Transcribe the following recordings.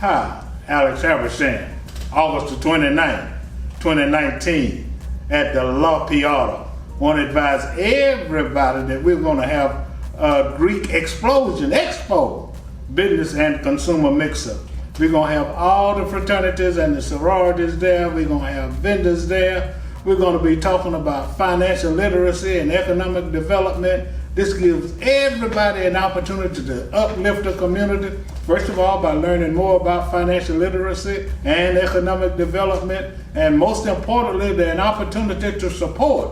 Hi, Alex Habersham, August the 29th, 2019, at the La Piata. Want to advise everybody that we're going to have a Greek Explosion Expo, business and consumer mix-up. We're going to have all the fraternities and the sororities there. We're going to have vendors there. We're going to be talking about financial literacy and economic development. This gives everybody an opportunity to uplift the community, first of all, by learning more about financial literacy and economic development, and most importantly, an opportunity to support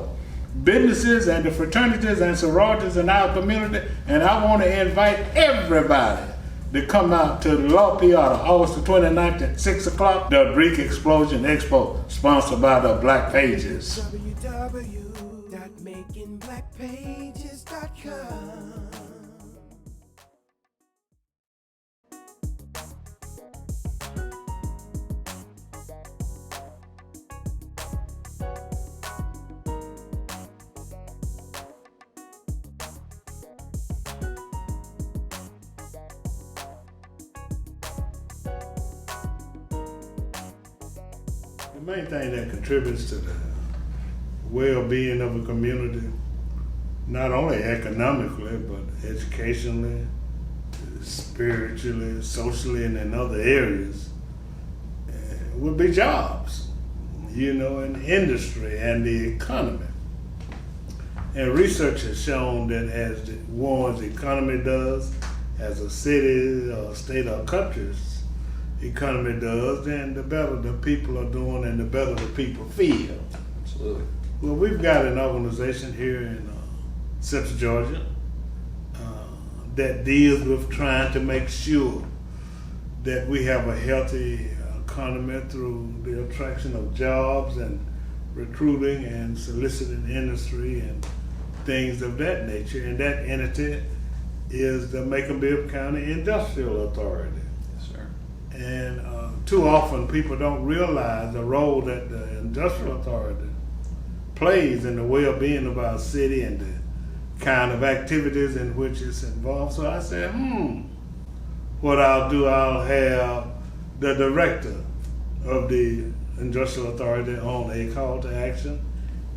businesses and the fraternities and sororities in our community. And I want to invite everybody to come out to La Piata, August the 29th at 6 o'clock, the Greek Explosion Expo, sponsored by the Black Pages. www.makingblackpages.com. The main thing that contributes to the well-being of a community, not only economically, but educationally, spiritually, socially, and in other areas, would be jobs, in industry and the economy. And research has shown that as one's economy does, as a city or state or country's economy does, then the better the people are doing and the better the people feel. Absolutely. Well, we've got an organization here in Central Georgia that deals with trying to make sure that we have a healthy economy through the attraction of jobs and recruiting and soliciting industry and things of that nature. And that entity is the Macon-Bibb County Industrial Authority. And too often people don't realize the role that the Industrial Authority plays in the well-being of our city and the kind of activities in which it's involved. So I said, what I'll do, I'll have the director of the Industrial Authority on a call to action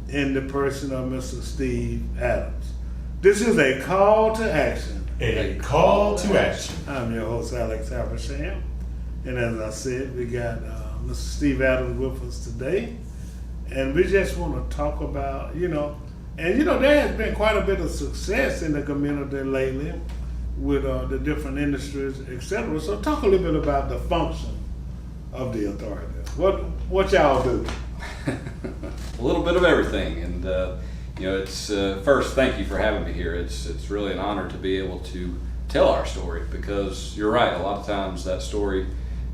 in the person of Mr. Steve Adams. This is a call to action. A call to action. I'm your host, Alex Habersham. And as I said, we got Mr. Steve Adams with us today. And we just want to talk about, there has been quite a bit of success in the community lately with the different industries, etc. So talk a little bit about the function of the authority. What y'all do? A little bit of everything. And, it's first, thank you for having me here. It's really an honor to be able to tell our story, because you're right, a lot of times that story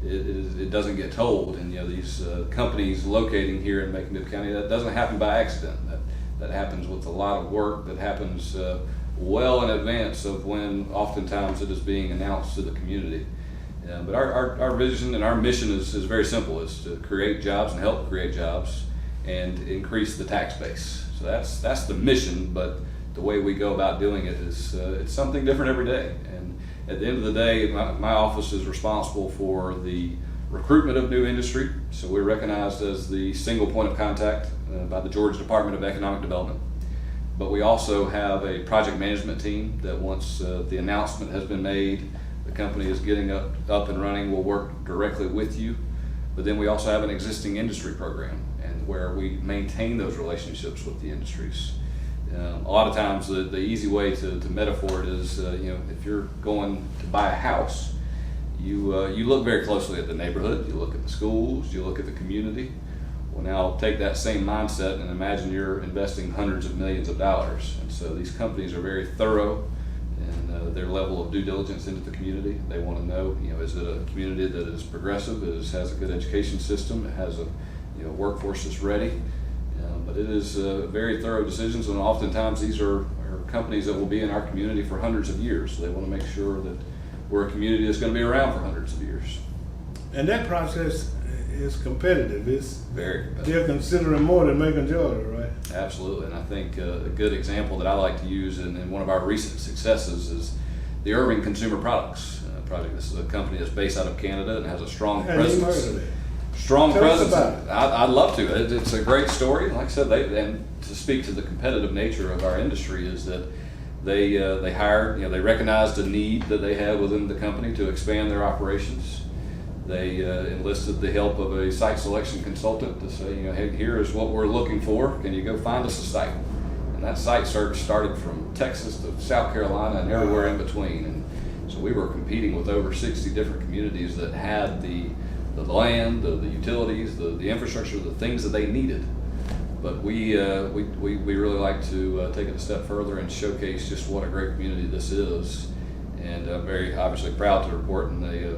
it doesn't get told, and these companies locating here in Macon-Bibb County, that doesn't happen by accident. That happens with a lot of work that happens well in advance of when oftentimes it is being announced to the community. But our vision and our mission is very simple: is to create jobs and help create jobs and increase the tax base. So that's the mission, but the way we go about doing it is it's something different every day. And at the end of the day, my office is responsible for the recruitment of new industry. So we're recognized as the single point of contact by the Georgia Department of Economic Development. But we also have a project management team that once the announcement has been made, the company is getting up and running, will work directly with you. But then we also have an existing industry program, and where we maintain those relationships with the industries. A lot of times the easy way to metaphor it is, if you're going to buy a house, you look very closely at the neighborhood, you look at the schools, you look at the community. Well, now take that same mindset and imagine you're investing hundreds of millions of dollars. And so these companies are very thorough in their level of due diligence into the community. They want to know, is it a community that is progressive, has a good education system, it has a workforce that's ready. But it is very thorough decisions, and oftentimes these are companies that will be in our community for hundreds of years. So they want to make sure that we're a community that's going to be around for hundreds of years. And that process is competitive. It's very competitive. They're considering more than Macon, Georgia, right? Absolutely, and I think a good example that I like to use and one of our recent successes is the Irving Consumer Products. project. This is a company that's based out of Canada and has a strong I hadn't even presence. heard of that. Strong Tell us presence. about it. I'd love to. It's a great story. Like I said, and to speak to the competitive nature of our industry is that they hired, they recognized a need that they had within the company to expand their operations. They enlisted the help of a site selection consultant to say, hey, here is what we're looking for. Can you go find us a site? And that site search started from Texas to South Carolina and everywhere in between. And so we were competing with over 60 different communities that had the land, the utilities, the infrastructure, the things that they needed. But we really like to take it a step further and showcase just what a great community this is. And I'm very obviously proud to report, and they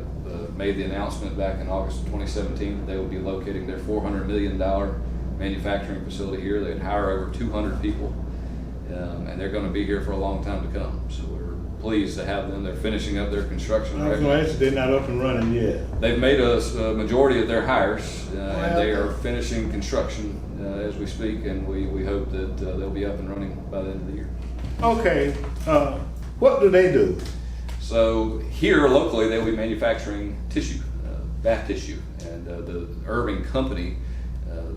made the announcement back in August of 2017 that they will be locating their $400 million manufacturing facility here. They'd hire over 200 people, and they're going to be here for a long time to come. So we're pleased to have them. They're finishing up their construction. I was going to ask you, they're not up and running yet. They've made a majority of their hires, and they are finishing construction as we speak, and we hope that they'll be up and running by the end of the year. Okay, what do they do? So here locally, they'll be manufacturing tissue, bath tissue, and the Irving company,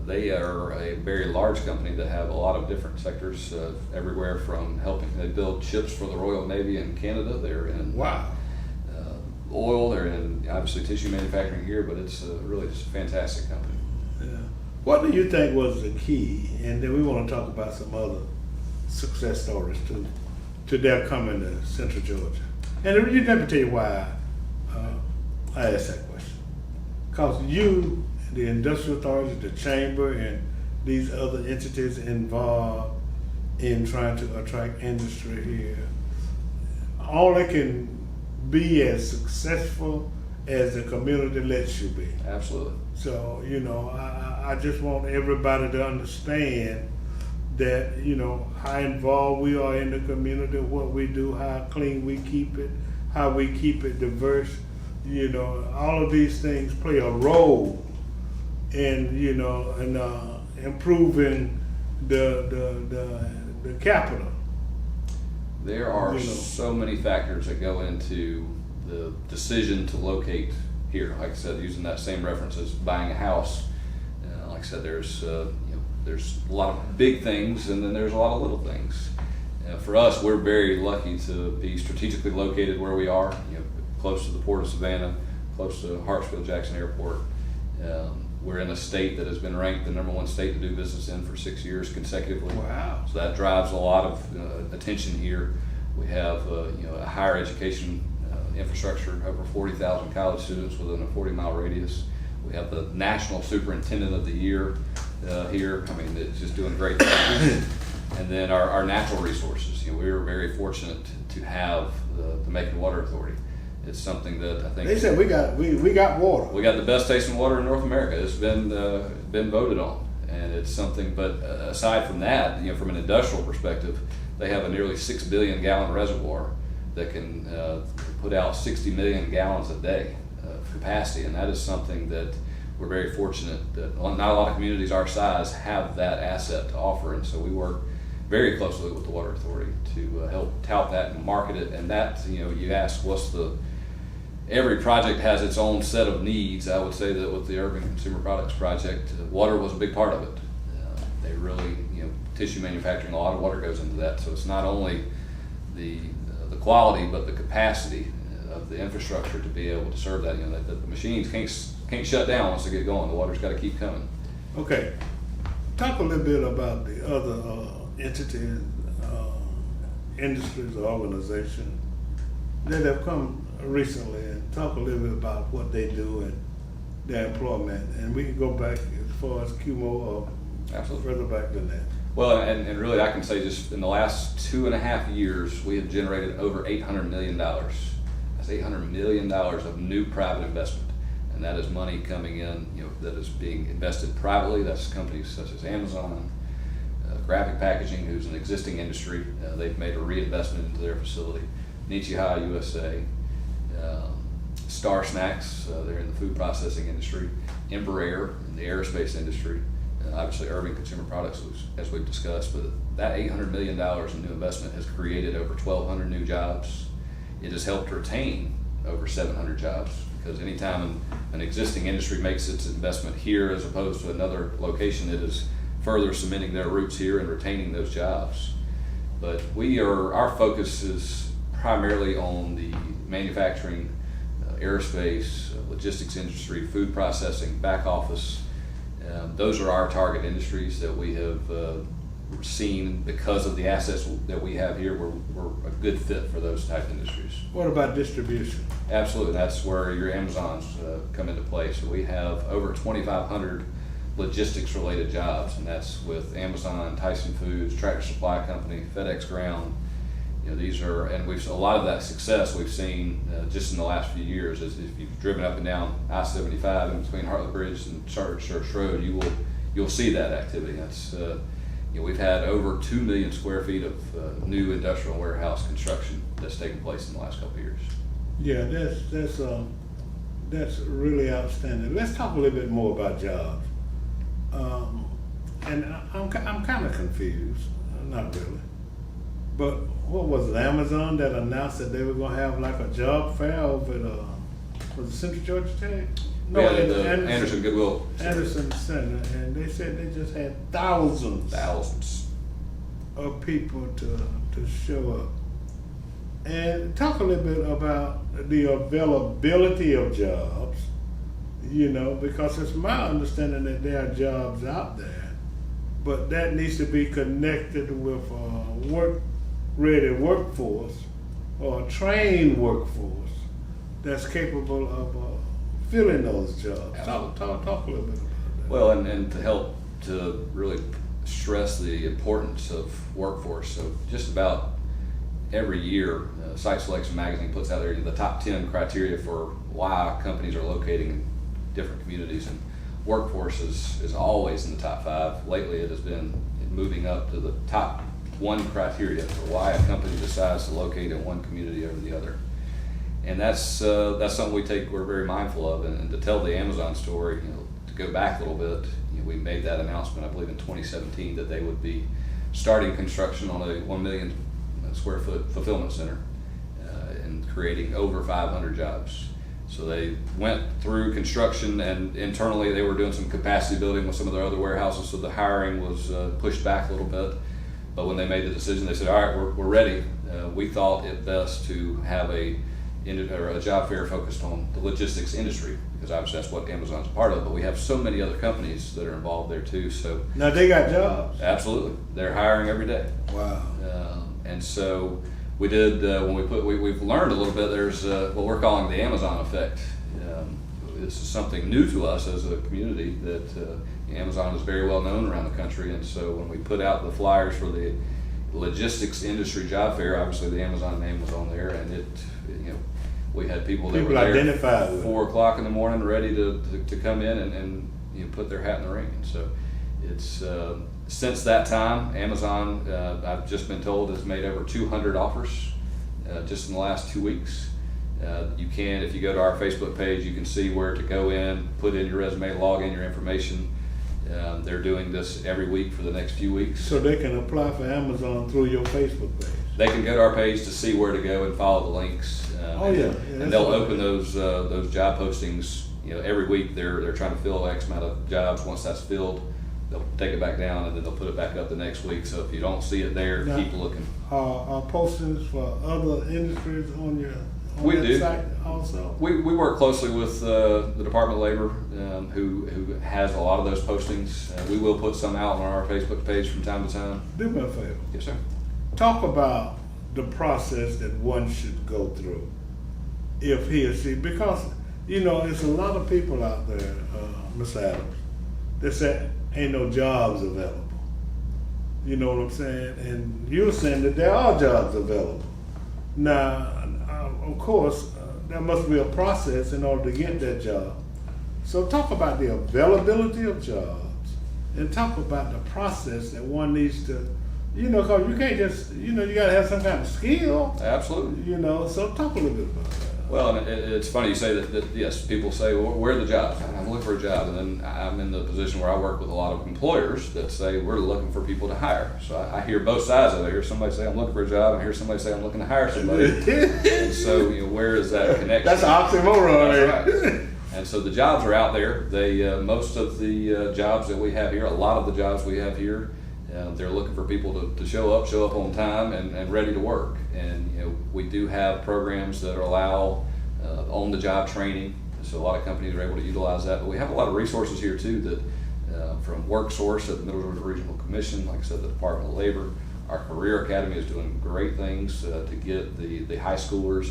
they are a very large company that have a lot of different sectors, everywhere from they build ships for the Royal Navy in Canada. They're in oil. They're in obviously tissue manufacturing here, but it's really just a fantastic company. Yeah. What do you think was the key? And then we want to talk about some other success stories too, to their coming to Central Georgia. And let me tell you why I asked that question. Because you, the industrial authority, the chamber, and these other entities involved in trying to attract industry here, all they can be as successful as the community lets you be. Absolutely. So, I just want everybody to understand that, how involved we are in the community, what we do, how clean we keep it, how we keep it diverse. All of these things play a role in, improving the capital. There are so many factors that go into the decision to locate here. Like I said, using that same reference as buying a house. Like I said, there's a lot of big things, and then there's a lot of little things. For us, we're very lucky to be strategically located where we are. Close to the Port of Savannah, close to Hartsfield-Jackson Airport. We're in a state that has been ranked the #1 state to do business in for 6 years consecutively. Wow. So that drives a lot of attention here. We have a higher education infrastructure, over 40,000 college students within a 40-mile radius. We have the National Superintendent of the Year here. I mean, it's just doing great things. And then our natural resources. We were very fortunate to have the Macon Water Authority. It's something that I think they said we got water. We got the best tasting water in North America. It's been voted on, and it's something. But aside from that, from an industrial perspective, they have a nearly 6 billion gallon reservoir that can put out 60 million gallons a day of capacity, and that is something that we're very fortunate that not a lot of communities our size have that asset to offer, and so we work very closely with the Water Authority to help tout that and market it. And that, you ask every project has its own set of needs. I would say that with the Urban Consumer Products Project, water was a big part of it. They really, tissue manufacturing, a lot of water goes into that. So it's not only the quality, but the capacity of the infrastructure to be able to serve that. That the machines can't shut down once they get going. The water's got to keep coming. Okay, talk a little bit about the other entities, industries, or organizations that have come recently, and talk a little bit about what they do and their employment. And we can go back as far as QMO or Absolutely. further back than that. Well, and really I can say just in the last 2.5 years, we have generated over $800 million. That's $800 million of new private investment. And that is money coming in, that is being invested privately. That's companies such as Amazon, Graphic Packaging, who's an existing industry. They've made a reinvestment into their facility. Nichihara USA, Star Snacks, they're in the food processing industry. Embraer in the aerospace industry. Obviously Irving Consumer Products, as we've discussed, but that $800 million in new investment has created over 1,200 new jobs. It has helped retain over 700 jobs, because anytime an existing industry makes its investment here as opposed to another location, it is further cementing their roots here and retaining those jobs. But our focus is primarily on the manufacturing, aerospace, logistics industry, food processing, back office. Those are our target industries that we have seen because of the assets that we have here. We're a good fit for those type industries. What about distribution? Absolutely, that's where your Amazons come into play. So we have over 2,500 logistics-related jobs, and that's with Amazon, Tyson Foods, Tractor Supply Company, FedEx Ground. You know, these are, and a lot of that success we've seen just in the last few years. Is if you've driven up and down I-75 in between Hartley Bridge and Church Road, you'll see that activity. That's you know, we've had over 2 million square feet of new industrial warehouse construction that's taken place in the last couple of years. Yeah, that's really outstanding. Let's talk a little bit more about jobs. And I'm kind of confused, not really. But what was it, Amazon that announced that they were going to have like a job fair over at was it Central Georgia Tech? No, at the Anderson Goodwill Anderson Center, and they said they just had thousands of people to show up. And talk a little bit about the availability of jobs, you know, because it's my understanding that there are jobs out there, but that needs to be connected with a work-ready workforce or a trained workforce that's capable of filling those jobs. Talk a little bit about that. Well, and to help to really stress the importance of workforce. So just about every year, Site Selection Magazine puts out there the top 10 criteria for why companies are locating in different communities, and workforce is always in the top 5. Lately, it has been moving up to the top 1 criteria for why a company decides to locate in one community over the other. And that's something we're very mindful of. And to tell the Amazon story, you know, to go back a little bit, you know, we made that announcement, I believe, in 2017 that they would be starting construction on a 1 million square foot fulfillment center and creating over 500 jobs. So they went through construction, and internally they were doing some capacity building with some of their other warehouses, so the hiring was pushed back a little bit. But when they made the decision, they said, all right, we're ready. We thought it best to have a job fair focused on the logistics industry, because obviously that's what Amazon's a part of, but we have so many other companies that are involved there too. So now they got jobs. Absolutely, they're hiring every day. Wow. And so we did, we've learned a little bit, there's what we're calling the Amazon effect. This is something new to us as a community, that Amazon is very well known around the country, and so when we put out the flyers for the logistics industry job fair, obviously the Amazon name was on there, and we had people that were there identified with 4 o'clock in the morning ready to come in and put their hat in the ring. And so it's since that time, Amazon, I've just been told, has made over 200 offers just in the last 2 weeks. You can, if you go to our Facebook page, you can see where to go in, put in your resume, log in your information. They're doing this every week for the next few weeks. So they can apply for Amazon through your Facebook page. They can go to our page to see where to go and follow the links. And they'll open those job postings. Every week they're trying to fill X amount of jobs. Once that's filled, they'll take it back down, and then they'll put it back up the next week. So if you don't see it there, now, keep looking. Are postings for other industries on your site also? We work closely with the Department of Labor, who has a lot of those postings. We will put some out on our Facebook page from time to time. Do me a favor. Yes, sir. Talk about the process that one should go through if he or she, because there's a lot of people out there, Ms. Adams, that say ain't no jobs available. You know what I'm saying? And you're saying that there are jobs available. Now, of course, there must be a process in order to get that job. So talk about the availability of jobs, and talk about the process that one needs to, because you can't just, you got to have some kind of skill. Absolutely. So talk a little bit about that. Well, and it's funny you say that yes, people say, well, where are the jobs? I'm looking for a job. And then I'm in the position where I work with a lot of employers that say, we're looking for people to hire. So I hear both sides of it. I hear somebody say, I'm looking for a job, and I hear somebody say, I'm looking to hire somebody. And so, where is that connection? That's an oxymoron. That's right. And so the jobs are out there. They most of the jobs that we have here, a lot of the jobs we have here, they're looking for people to show up on time and ready to work. And we do have programs that allow on-the-job training. So a lot of companies are able to utilize that. But we have a lot of resources here too that from WorkSource at the Middle Georgia Regional Commission, like I said, the Department of Labor. Our Career Academy is doing great things to get the high schoolers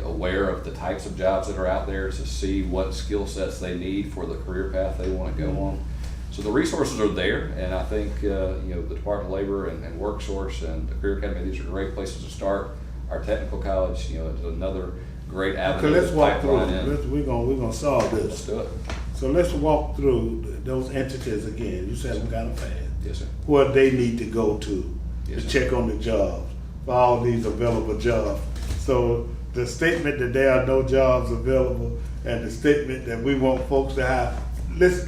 aware of the types of jobs that are out there, to see what skill sets they need for the career path they want to go on. So the resources are there, and I think the Department of Labor and WorkSource and the Career Academy, these are great places to start. Our technical college, is another great avenue. Okay, let's walk through. In. We're gonna solve this. Let's do it. So let's walk through those entities again. You said them kind of fast. Yes, sir. What they need to go to Yes, to sir. check on the jobs for all these available jobs. So the statement that there are no jobs available and the statement that we want folks to have, let's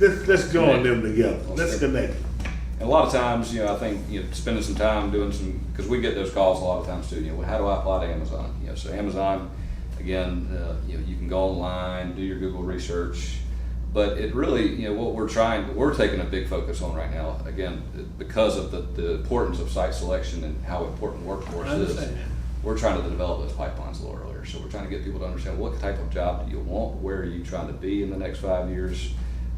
join them together. Let's connect. And a lot of times, I think, spending some time doing because we get those calls a lot of times too. How do I apply to Amazon? So Amazon, again, you can go online, do your Google research, but it really, we're taking a big focus on right now, again, because of the importance of site selection and how important workforce is. We're trying to develop those pipelines a little earlier. So we're trying to get people to understand what type of job do you want, where are you trying to be in the next 5 years.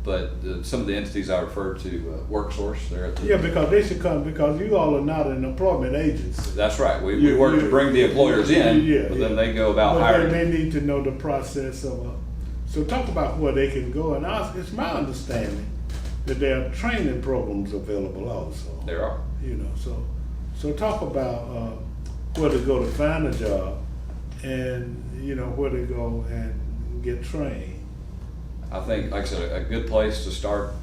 But some of the entities I referred to, WorkSource, they're at the... Yeah, because they should come, because you all are not an employment agency. That's right. We work to bring the employers in, but then they go about hiring. But they need to know the process of so talk about where they can go. And it's my understanding that there are training programs available also. There are. So talk about where to go to find a job and, where to go and get trained. I think, like I said, a good place to start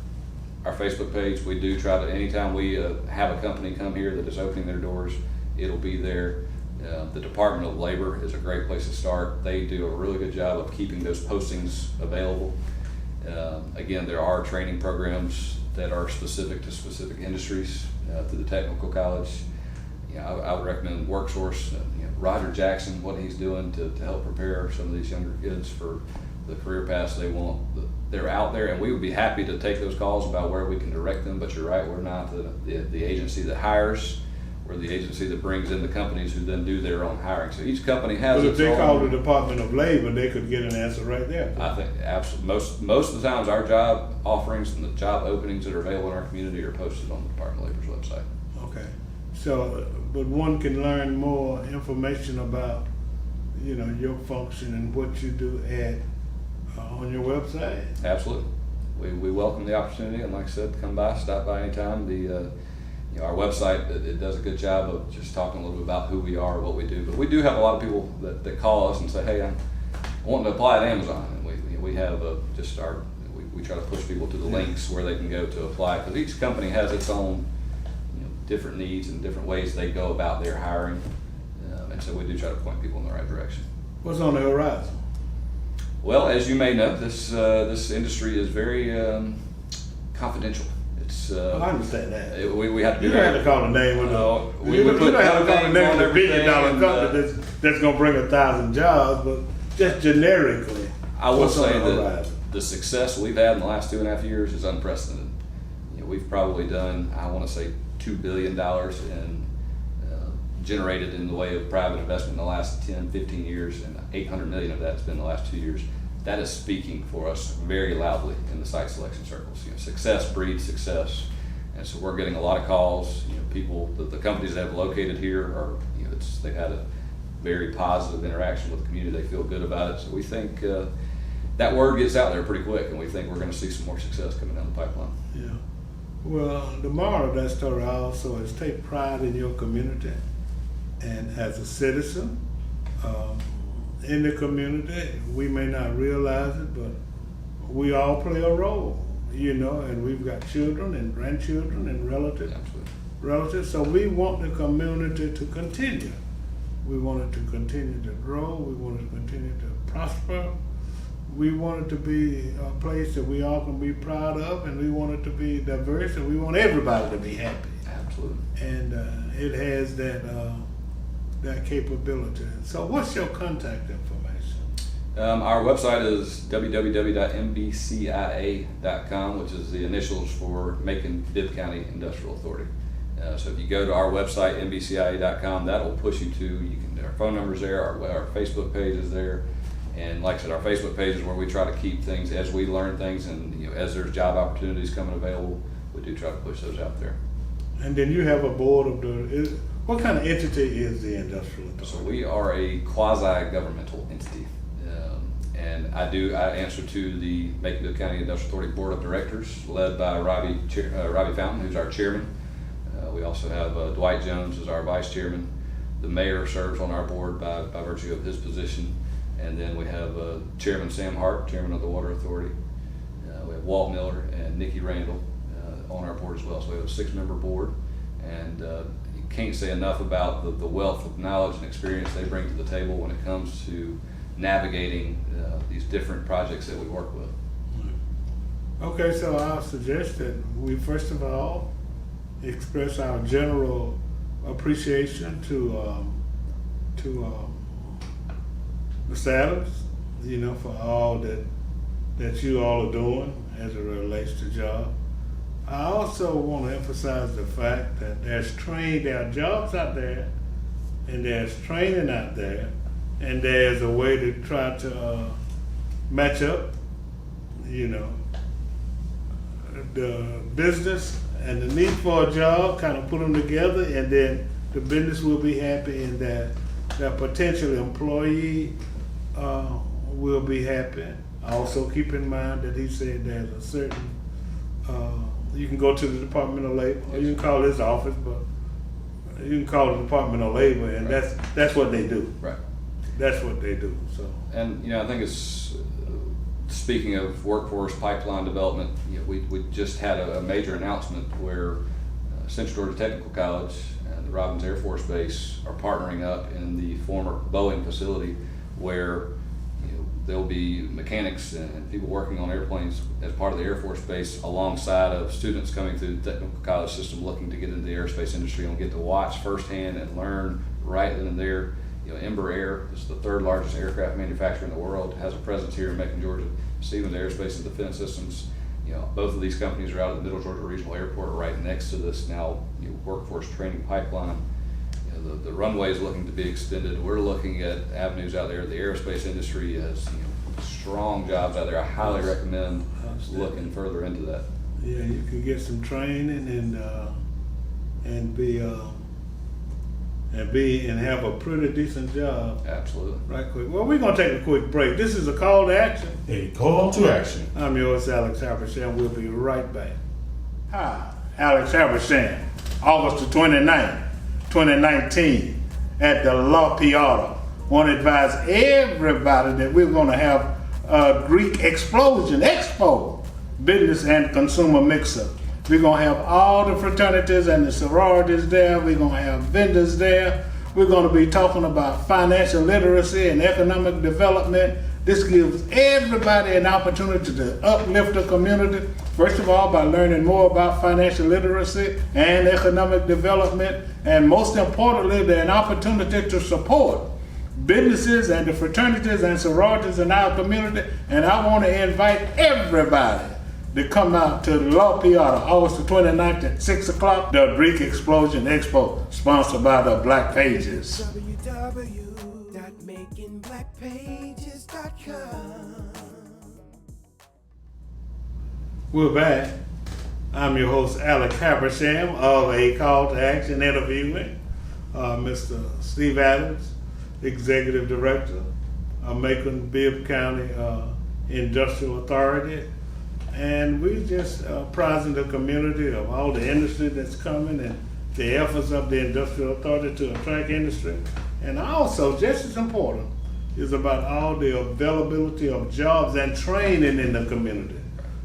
our Facebook page. We do try to, anytime we have a company come here that is opening their doors, it'll be there. The Department of Labor is a great place to start. They do a really good job of keeping those postings available. Again, there are training programs that are specific to specific industries through the technical college. I would recommend WorkSource. Roger Jackson, what he's doing to help prepare some of these younger kids for the career paths they want. They're out there, and we would be happy to take those calls about where we can direct them. But you're right, we're not the agency that hires. We're the agency that brings in the companies who then do their own hiring. So each company has But if its they own. call the Department of Labor, they could get an answer right there. I think absolutely most of the times our job offerings and the job openings that are available in our community are posted on the Department of Labor's website. Okay. So, but one can learn more information about, your function and what you do on your website. Absolutely. We welcome the opportunity, and like I said, come by, stop by anytime. Our website, it does a good job of just talking a little bit about who we are, what we do. But we do have a lot of people that call us and say, hey, I'm wanting to apply at Amazon. And we have we try to push people to the links where they can go to apply, because each company has its own different needs and different ways they go about their hiring. And so we do try to point people in the right direction. What's on the horizon? Well, as you may know, this industry is very confidential. It's I understand that. we have to be You don't have very. to call the name of the. We You put don't have to call the names name on of the everything, billion-dollar and, company that's going to bring 1,000 jobs, but just generically. I will what's on say the that horizon? the success we've had in the last 2.5 years is unprecedented. We've probably done, I want to say, $2 billion in generated in the way of private investment in the last 10, 15 years, and 800 million of that's been in the last 2 years. That is speaking for us very loudly in the site selection circles. Success breeds success, and so we're getting a lot of calls. People, the companies that have located here are, they've had a very positive interaction with the community. They feel good about it. So we think that word gets out there pretty quick, and we think we're going to see some more success coming down the pipeline. Yeah. Well, the moral of that story also is take pride in your community, and as a citizen in the community, we may not realize it, but we all play a role, and we've got children and grandchildren and relatives. Absolutely. So we want the community to continue We want it to continue to grow. We want it to continue to prosper. We want it to be a place that we all can be proud of, and we want it to be diverse, and we want everybody to be happy. Absolutely. And it has that capability. So what's your contact information? Our website is www.mbcia.com, which is the initials for Macon-Bibb County Industrial Authority. So if you go to our website, mbcia.com, that will push you to, our phone number's there, our Facebook page is there. And like I said, our Facebook page is where we try to keep things as we learn things, and as there's job opportunities coming available, we do try to push those out there. And then you have a board of what kind of entity is the Industrial Authority? So we are a quasi-governmental entity. And I answer to the Macon-Bibb County Industrial Authority Board of Directors, led by Robbie Fountain, who's our chairman. We also have Dwight Jones as our vice chairman. The mayor serves on our board by virtue of his position. And then we have Chairman Sam Hart, chairman of the Water Authority. We have Walt Miller and Nikki Randall on our board as well. So we have a 6-member board. And you can't say enough about the wealth of knowledge and experience they bring to the table when it comes to navigating these different projects that we work with. Okay, so I'll suggest that we first of all express our general appreciation to Mr. Adams, for all that you all are doing as it relates to job. I also want to emphasize the fact that there are jobs out there, and there's training out there, and there's a way to try to match up, the business and the need for a job, kind of put them together, and then the business will be happy, and that potential employee will be happy. Also keep in mind that he said there's a certain, you can go to the Department of Labor, or you can call his office, but you can call the Department of Labor, and that's what they do. Right. That's what they do. So. And I think it's, speaking of workforce pipeline development, we just had a major announcement where Central Georgia Technical College and the Robins Air Force Base are partnering up in the former Boeing facility, where there'll be mechanics and people working on airplanes as part of the Air Force Base, alongside of students coming through the technical college system looking to get into the aerospace industry, and get to watch firsthand and learn right then and there. Ember Air is the 3rd largest aircraft manufacturer in the world, has a presence here in Macon, Georgia. Stevens Aerospace and Defense Systems, both of these companies are out at the Middle Georgia Regional Airport, right next to this now workforce training pipeline. The runway is looking to be extended. We're looking at avenues out there. The aerospace industry has strong jobs out there. I highly recommend looking further into that. Yeah, you can get some training and have a pretty decent job. Absolutely. Right quick. Well, we're gonna take a quick break. This is a call to action. A call to action. I'm yours, Alex Habersham. We'll be right back. Hi, Alex Habersham. August the 29th, 2019, at the La Piata. Want to advise everybody that we're going to have a Greek Explosion Expo, business and consumer mix-up. We're going to have all the fraternities and the sororities there. We're going to have vendors there. We're going to be talking about financial literacy and economic development. This gives everybody an opportunity to uplift the community, first of all, by learning more about financial literacy and economic development, and most importantly, an opportunity to support businesses and the fraternities and sororities in our community. And I want to invite everybody to come out to the La Piata, August the 29th at 6 o'clock, the Greek Explosion Expo, sponsored by the Black Pages. www.makingblackpages.com. We're back. I'm your host, Alex Habersham of A Call to Action, interviewing Mr. Steve Adams, Executive Director of Macon-Bibb County Industrial Authority. And we just apprising the community of all the industry that's coming and the efforts of the Industrial Authority to attract industry. And also, just as important, is about all the availability of jobs and training in the community.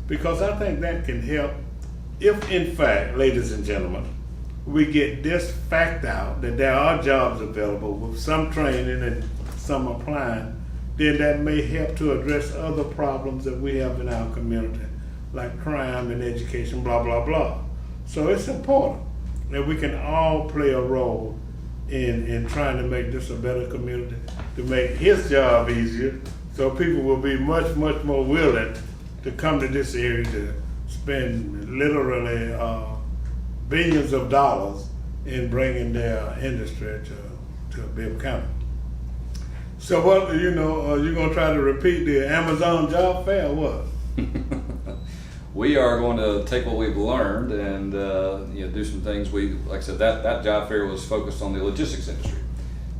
Because I think that can help if, in fact, ladies and gentlemen, we get this fact out that there are jobs available with some training and some applying, then that may help to address other problems that we have in our community, like crime and education, blah, blah, blah. So it's important that we can all play a role in trying to make this a better community, to make his job easier, so people will be much, much more willing to come to this area to spend literally billions of dollars in bringing their industry to Bibb County. So what, you're gonna try to repeat the Amazon job fair or what? We are going to take what we've learned and do some things. Like I said, that job fair was focused on the logistics industry.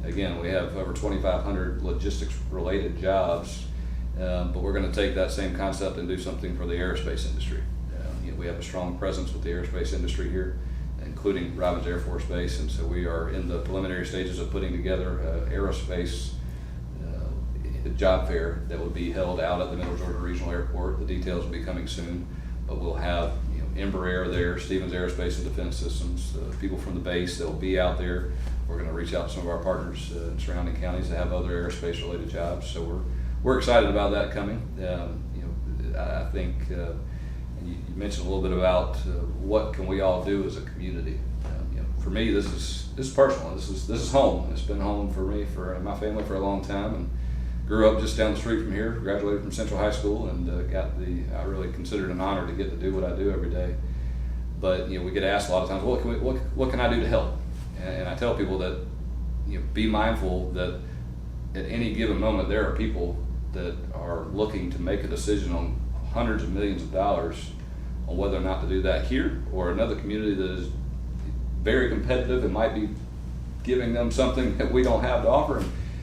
Again, we have over 2,500 logistics related jobs, but we're going to take that same concept and do something for the aerospace industry. We have a strong presence with the aerospace industry here, including Robins Air Force Base, and so we are in the preliminary stages of putting together aerospace job fair that will be held out at the Middle Georgia Regional Airport. The details will be coming soon, but we'll have Embraer there, Stevens Aerospace and Defense Systems, people from the base that will be out there. We're going to reach out to some of our partners in surrounding counties that have other aerospace related jobs. So we're excited about that coming. I think you mentioned a little bit about what can we all do as a community. For me, this is personal. This is home. It's been home for me, for my family, for a long time, and grew up just down the street from here. Graduated from Central High School, and I really consider it an honor to get to do what I do every day. But we get asked a lot of times, what can I do to help? And I tell people that be mindful that at any given moment there are people that are looking to make a decision on hundreds of millions of dollars on whether or not to do that here or another community that is very competitive and might be giving them something that we don't have to offer.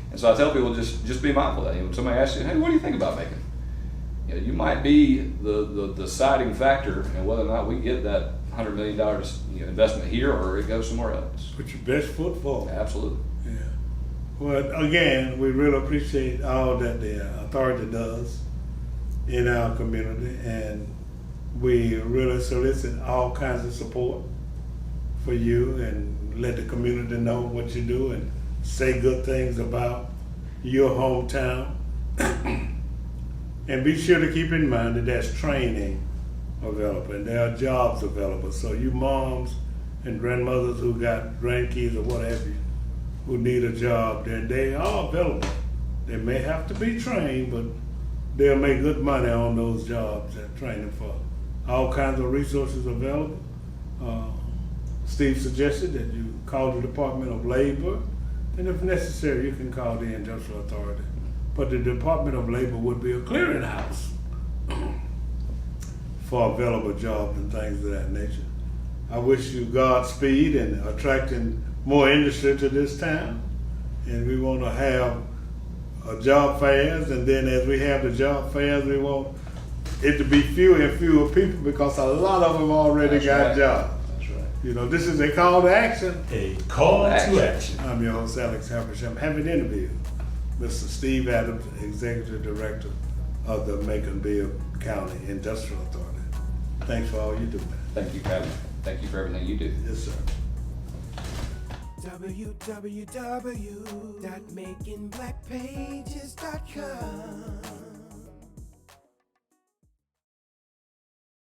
And so I tell people just be mindful of that. When somebody asks you, hey, what do you think about making? You might be the deciding factor in whether or not we get that $100 million investment here or it goes somewhere else. Put your best foot forward. Absolutely. Yeah. Well, again, we really appreciate all that the authority does in our community, and we really solicit all kinds of support for you and let the community know what you do and say good things about your hometown. And be sure to keep in mind that there's training available and there are jobs available. So you moms and grandmothers who got grandkids or what have you who need a job, then they are available. They may have to be trained, but they'll make good money on those jobs they're training for. All kinds of resources available. Steve suggested that you call the Department of Labor, and if necessary, you can call the Industrial Authority. But the Department of Labor would be a clearinghouse for available jobs and things of that nature. I wish you Godspeed in attracting more industry to this town. And we want to have job fairs, and then as we have the job fairs, we want it to be fewer and fewer people because a lot of them already got jobs. That's right. This is a call to action. A call to action. I'm your host, Alex Habersham. Having interviewed Mr. Steve Adams, Executive Director of the Macon-Bibb County Industrial Authority. Thanks for all you do, man. Thank you for having me. Thank you for everything you do. Yes, sir. www.makingblackpages.com